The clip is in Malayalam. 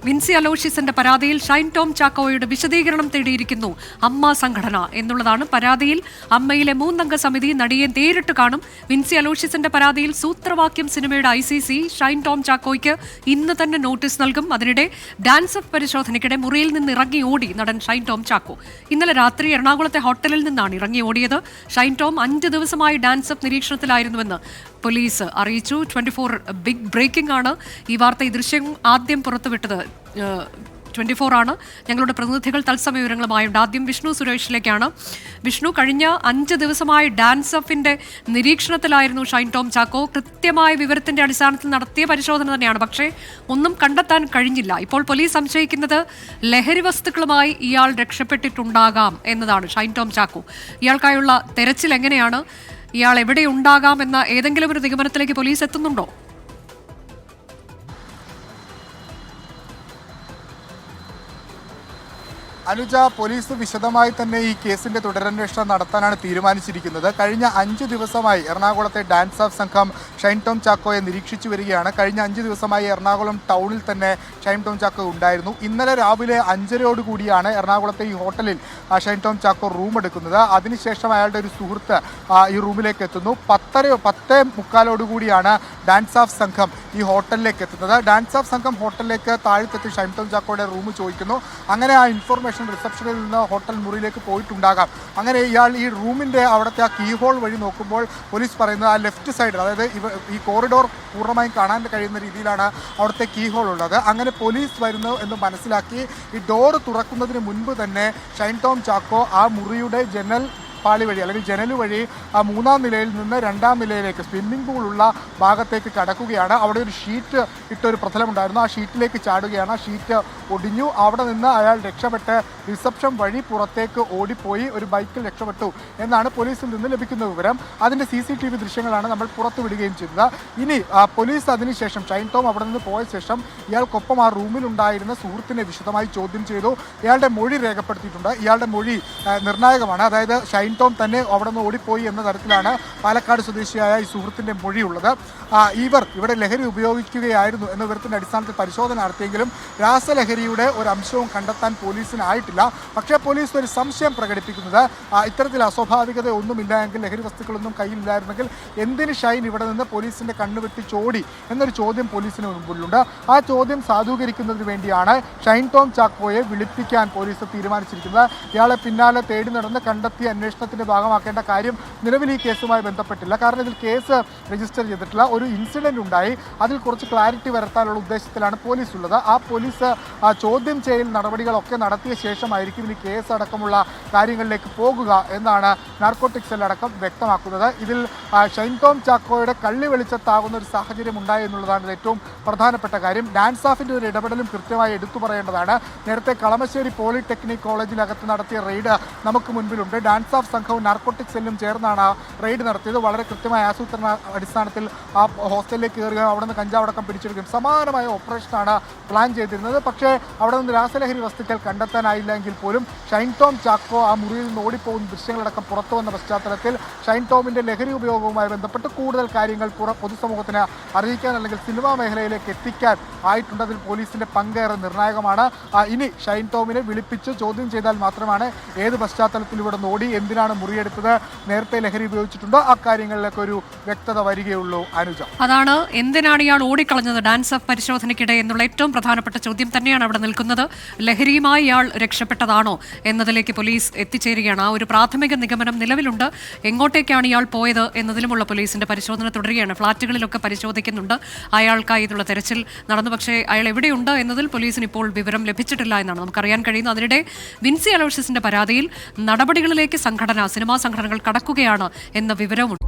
വിൻസി അലോഷ്യസിന്റെ പരാതിയിൽ ഷൈൻ ടോം ചാക്കോയുടെ വിശദീകരണം തേടിയിരിക്കുന്നു അമ്മ സംഘടന എന്നുള്ളതാണ്. പരാതിയിൽ അമ്മയിലെ 3-അംഗ സമിതി നടിയെ നേരിട്ട് കാണും. വിൻസി അലോഷ്യസിന്റെ പരാതിയിൽ സൂത്രവാക്യം സിനിമയുടെ ICC ഷൈൻ ടോം ചാക്കോയ്ക്ക് ഇന്ന് തന്നെ നോട്ടീസ് നൽകും. അതിനിടെ ഡാൻസ് ഓഫ് പരിശോധനയ്ക്കിടെ മുറിയിൽ നിന്ന് ഇറങ്ങി ഓടി നടൻ ഷൈൻ ടോം ചാക്കോ. ഇന്നലെ രാത്രി എറണാകുളത്തെ ഹോട്ടലിൽ നിന്നാണ് ഇറങ്ങി ഓടിയത്. ഷൈൻ ടോം 5 ദിവസമായി ഡാൻസ് ഓഫ് നിരീക്ഷണത്തിലായിരുന്നുവെന്ന് പോലീസ് അറിയിച്ചു. 24 ബിഗ് ബ്രേക്കിംഗ് ആണ് ഈ വാർത്ത. ഈ ദൃശ്യം ആദ്യം പുറത്തുവിട്ടത് 24 ആണ്. ഞങ്ങളുടെ പ്രതിനിധികൾ തത്സമയ വിവരങ്ങളുമായുണ്ട്. ആദ്യം വിഷ്ണു സുരേഷിലേക്കാണ്. വിഷ്ണു, കഴിഞ്ഞ 5 ദിവസമായി ഡാൻസ് ഓഫിന്റെ നിരീക്ഷണത്തിലായിരുന്നു ഷൈൻ ടോം ചാക്കോ. കൃത്യമായ വിവരത്തിന്റെ അടിസ്ഥാനത്തിൽ നടത്തിയ പരിശോധന തന്നെയാണ്, പക്ഷേ ഒന്നും കണ്ടെത്താൻ കഴിഞ്ഞില്ല. ഇപ്പോൾ പോലീസ് സംശയിക്കുന്നത് ലഹരി വസ്തുക്കളുമായി ഇയാൾ രക്ഷപ്പെട്ടിട്ടുണ്ടാകാം എന്നതാണ്. ഷൈൻ ടോം ചാക്കോ, ഇയാൾക്കായുള്ള തെരച്ചിൽ എങ്ങനെയാണ്? ഇയാൾ എവിടെയുണ്ടാകാം എന്ന ഏതെങ്കിലും ഒരു നിഗമനത്തിലേക്ക് പോലീസ് എത്തുന്നുണ്ടോ? അനുജ, പോലീസ് വിശദമായി തന്നെ ഈ കേസിന്റെ തുടരന്വേഷണം നടത്താനാണ് തീരുമാനിച്ചിരിക്കുന്നത്. കഴിഞ്ഞ 5 ദിവസമായി എറണാകുളത്തെ ഡാൻസ് ഓഫ് സംഘം ഷൈൻ ടോം ചാക്കോയെ നിരീക്ഷിച്ചു വരികയാണ്. കഴിഞ്ഞ 5 ദിവസമായി എറണാകുളം ടൗണിൽ തന്നെ ഷൈൻ ടോം ചാക്കോ ഉണ്ടായിരുന്നു. ഇന്നലെ രാവിലെ 5:30 എറണാകുളത്തെ ഈ ഹോട്ടലിൽ ഷൈൻ ടോം ചാക്കോ റൂം എടുക്കുന്നത്. അതിനുശേഷം അയാളുടെ ഒരു സുഹൃത്ത് ഈ റൂമിലേക്ക് എത്തുന്നു. 10:45 ഡാൻസ് ഓഫ് സംഘം ഈ ഹോട്ടലിലേക്ക് എത്തുന്നത്. ഡാൻസ് ഓഫ് സംഘം ഹോട്ടലിലേക്ക് താഴത്തെത്തി ഷൈൻ ടോം ചാക്കോയുടെ റൂം ചോദിക്കുന്നു. അങ്ങനെ ആ ഇൻഫർമേഷൻ റിസപ്ഷനിൽ നിന്ന് ഹോട്ടൽ മുറിയിലേക്ക് പോയിട്ടുണ്ടാകാം. അങ്ങനെ ഇയാൾ ഈ റൂമിൻ്റെ അവിടുത്തെ ആ കീ ഹോൾ വഴി നോക്കുമ്പോൾ പോലീസ് പറയുന്നത് ആ ലെഫ്റ്റ് സൈഡിൽ, അതായത് ഈ കോറിഡോർ പൂർണ്ണമായും കാണാൻ കഴിയുന്ന രീതിയിലാണ് അവിടുത്തെ കീ ഹോൾ ഉള്ളത്. അങ്ങനെ പോലീസ് വരുന്നു എന്ന് മനസ്സിലാക്കി ഈ ഡോർ തുറക്കുന്നതിന് മുൻപ് തന്നെ ഷൈൻ ടോം ചാക്കോ ആ മുറിയുടെ പാളി വഴി അല്ലെങ്കിൽ ജനൽ വഴി ആ 3-ാം നിലയിൽ നിന്ന് 2-ാം നിലയിലേക്ക് സ്വിമ്മിംഗ് പൂളുള്ള ഭാഗത്തേക്ക് കടക്കുകയാണ്. അവിടെ ഒരു ഷീറ്റ് ഇട്ടൊരു പ്രതലമുണ്ടായിരുന്നു. ആ ഷീറ്റിലേക്ക് ചാടുകയാണ്. ആ ഷീറ്റ് ഒടിഞ്ഞു. അവിടെ നിന്ന് അയാൾ രക്ഷപ്പെട്ട് റിസപ്ഷൻ വഴി പുറത്തേക്ക് ഓടിപ്പോയി ഒരു ബൈക്കിൽ രക്ഷപ്പെട്ടു എന്നാണ് പോലീസിൽ നിന്ന് ലഭിക്കുന്ന വിവരം. അതിൻ്റെ CCTV ദൃശ്യങ്ങളാണ് നമ്മൾ പുറത്തുവിടുകയും ചെയ്തത്. ഇനി പോലീസ് അതിനുശേഷം ഷൈൻ ടോം അവിടെ നിന്ന് പോയ ശേഷം ഇയാൾക്കൊപ്പം ആ റൂമിലുണ്ടായിരുന്ന സുഹൃത്തിനെ വിശദമായി ചോദ്യം ചെയ്തു. ഇയാളുടെ മൊഴി രേഖപ്പെടുത്തിയിട്ടുണ്ട്. ഇയാളുടെ മൊഴി നിർണായകമാണ്. അതായത് ഷൈൻ ടോം തന്നെ അവിടെ നിന്ന് ഓടിപ്പോയി എന്ന തരത്തിലാണ് പാലക്കാട് സ്വദേശിയായ ഈ സുഹൃത്തിൻ്റെ മൊഴിയുള്ളത്. ഇവർ ഇവിടെ ലഹരി ഉപയോഗിക്കുകയായിരുന്നു എന്ന വിവരത്തിൻ്റെ അടിസ്ഥാനത്തിൽ പരിശോധന നടത്തിയെങ്കിലും രാസലഹരിയുടെ ഒരു അംശവും കണ്ടെത്താൻ പോലീസിനായിട്ടില്ല. പക്ഷേ പോലീസ് ഒരു സംശയം പ്രകടിപ്പിക്കുന്നത് ഇത്തരത്തിൽ അസ്വാഭാവികത ഒന്നുമില്ല എങ്കിൽ, ലഹരി വസ്തുക്കളൊന്നും കയ്യിലില്ലായിരുന്നെങ്കിൽ എന്തിന് ഷൈൻ ഇവിടെ നിന്ന് പോലീസിൻ്റെ കണ്ണുവെട്ടി ചോടി എന്നൊരു ചോദ്യം പോലീസിന് മുൻപിലുണ്ട്. ആ ചോദ്യം സാധൂകരിക്കുന്നതിന് വേണ്ടിയാണ് ഷൈൻ ടോം ചാക്കോയെ വിളിപ്പിക്കാൻ പോലീസ് തീരുമാനിച്ചിരിക്കുന്നത്. ഇയാളെ പിന്നാലെ തേടി നടന്ന് കണ്ടെത്തിയ അന്വേഷണത്തിന്റെ ഭാഗമാക്കേണ്ട കാര്യം നിലവിൽ ഈ കേസുമായി ബന്ധപ്പെട്ടില്ല. കാരണം ഇതിൽ കേസ് രജിസ്റ്റർ ചെയ്തിട്ടില്ല. ഒരു ഇൻസിഡന്റ് ഉണ്ടായി, അതിൽ കുറച്ച് ക്ലാരിറ്റി വരുത്താനുള്ള ഉദ്ദേശത്തിലാണ് പോലീസ് ഉള്ളത്. ആ പോലീസ് ചോദ്യം ചെയ്യൽ നടപടികളൊക്കെ നടത്തിയ ശേഷമായിരിക്കും ഇനി കേസ് അടക്കമുള്ള കാര്യങ്ങളിലേക്ക് പോകുക എന്നാണ് നാർക്കോട്ടിക് സെൽ അടക്കം വ്യക്തമാക്കുന്നത്. ഇതിൽ ഷൈൻ ടോം ചാക്കോയുടെ കള്ളി വെളിച്ചത്താകുന്ന ഒരു സാഹചര്യം ഉണ്ടായി എന്നുള്ളതാണ് ഏറ്റവും പ്രധാനപ്പെട്ട കാര്യം. ഡാൻസ് ഓഫിൻ്റെ ഒരു ഇടപെടലും കൃത്യമായി എടുത്തു പറയേണ്ടതാണ്. നേരത്തെ കളമശ്ശേരി പോളിടെക്നിക് കോളേജിനകത്ത് നടത്തിയ റെയ്ഡ് നമുക്ക് മുൻപിലുണ്ട്. ഡാൻസ് ഓഫ് സംഘവും നാർക്കോട്ടിക് സെല്ലും ചേർന്നാണ് റെയ്ഡ് നടത്തിയത്. വളരെ കൃത്യമായ ആസൂത്രണ അടിസ്ഥാനത്തിൽ ആ ഹോസ്റ്റലിലേക്ക് കയറുകയും അവിടെ നിന്ന് കഞ്ചാവടക്കം പിടിച്ചെടുക്കുകയും സമാനമായ ഓപ്പറേഷനാണ് പ്ലാൻ ചെയ്തിരുന്നത്. പക്ഷേ അവിടെ നിന്ന് രാസലഹരി വസ്തുക്കൾ കണ്ടെത്താനായില്ല എങ്കിൽ പോലും ഷൈൻ ടോം ചാക്കോ ആ മുറിയിൽ നിന്ന് ഓടിപ്പോകുന്ന ദൃശ്യങ്ങളടക്കം പുറത്തു വന്ന പശ്ചാത്തലത്തിൽ ഷൈൻ ടോമിൻ്റെ ലഹരി ഉപയോഗവുമായി ബന്ധപ്പെട്ട് കൂടുതൽ കാര്യങ്ങൾ പൊതുസമൂഹത്തിന് അറിയിക്കാൻ അല്ലെങ്കിൽ സിനിമാ മേഖലയിലേക്ക് എത്തിക്കാൻ ആയിട്ടുണ്ട്. അതിൽ പോലീസിൻ്റെ പങ്കേറെ നിർണായകമാണ്. ഇനി ഷൈൻ ടോമിനെ വിളിപ്പിച്ച് ചോദ്യം ചെയ്താൽ മാത്രമാണ് ഏത് പശ്ചാത്തലത്തിൽ ഇവിടെ നിന്ന് ഓടി, എന്തിനാണ് മുറിയെടുത്തത്, നേരത്തെ ലഹരി ഉപയോഗിച്ചിട്ടുണ്ടോ, അക്കാര്യങ്ങളിലൊക്കെ ഒരു വ്യക്തത വരികയുള്ളൂ. അനുജ, അതാണ് എന്തിനാണ് ഇയാൾ ഓടിക്കളഞ്ഞത് ഡാൻസ് ഓഫ് പരിശോധനയ്ക്കിടെ എന്നുള്ള ഏറ്റവും പ്രധാനപ്പെട്ട ചോദ്യം തന്നെയാണ് അവിടെ നിൽക്കുന്നത്. ലഹരിയുമായി ഇയാൾ രക്ഷപ്പെട്ടതാണോ എന്നതിലേക്ക് പോലീസ് എത്തിച്ചേരുകയാണ്. ആ ഒരു പ്രാഥമിക നിഗമനം നിലവിലുണ്ട്. എങ്ങോട്ടേക്കാണ് ഇയാൾ പോയത് എന്നതിലുമുള്ള പോലീസിന്റെ പരിശോധന തുടരുകയാണ്. ഫ്ളാറ്റുകളിലൊക്കെ പരിശോധിക്കുന്നുണ്ട്. അയാൾക്കായി ഇതിലുള്ള തെരച്ചിൽ നടന്നു. പക്ഷേ അയാൾ എവിടെയുണ്ട് എന്നതിൽ പോലീസിന് ഇപ്പോൾ വിവരം ലഭിച്ചിട്ടില്ല എന്നാണ് നമുക്കറിയാൻ കഴിയുന്നത്. അതിനിടെ വിൻസി അലോഷ്യസിന്റെ പരാതിയിൽ നടപടികളിലേക്ക് സിനിമാ സംഘടനകൾ കടക്കുകയാണ് എന്ന വിവരവുമുണ്ട്.